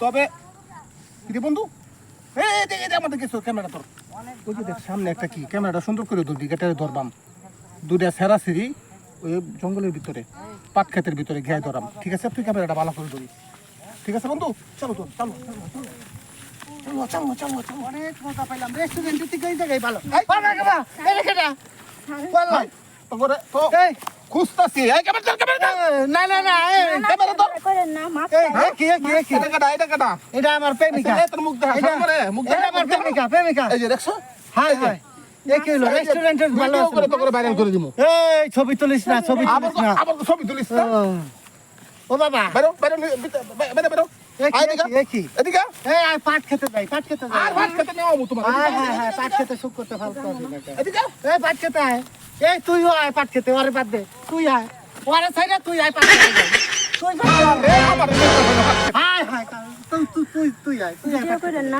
তবে কি রে বন্ধু, এই দেখে আমাদের কিছু ক্যামেরা তোর ওই যে দেখ সামনে একটা কি ক্যামেরাটা সুন্দর করে ধরবি, গেটারে ধরবাম দুটা সেরাসিরি ওই জঙ্গলের ভিতরে পাট ক্ষেতের ভিতরে ঘেয়ে ধরাম, ঠিক আছে? তুই ক্যামেরাটা ভালো করে ধরিস, ঠিক আছে বন্ধু? চলো তো, চলো চলো চলো চলো চলো চলো। অনেক মজা পাইলাম, রেস্টুরেন্টের থেকে এই জায়গায় ভালো। তারপরে তো খুঁজতাছি, এই ক্যামেরা ধর, ক্যামেরা ধর। না না না ক্যামেরা ধর। করেন না মাছ কি এটা কাটা, এটা কাটা। এটা আমার প্রেমিকা এই তোর মুখ দেখা, সামনে মুখ দেখা। এটা আমার প্রেমিকা এই যে দেখছো, হাই হাই এ কি হলো রেস্টুরেন্টের ভালো ভিডিও করে তো করে ভাইরাল করে দিমু। এই ছবি তুলিস না ছবি তুলিস না আবার তো ছবি তুলিস না। ও বাবা বেরো বেরো বেরো বেরো। কি এদিকে এই আয় পাট খেতে যাই আর ভাত খেতে নেওয়া মু তোমার। হ্যাঁ হ্যাঁ হ্যাঁ পাট খেতে সুখ করতে ভালো লাগে এদিকে এই পাট খেতে আয় এই তুইও আয় পাট খেতে ওরে বাদ দে তুই আয় ওরে ছাইরা তুই আয় পাট খেতে যাই তুই আমার হাই হাই তুই আয় ভিডিও করেন না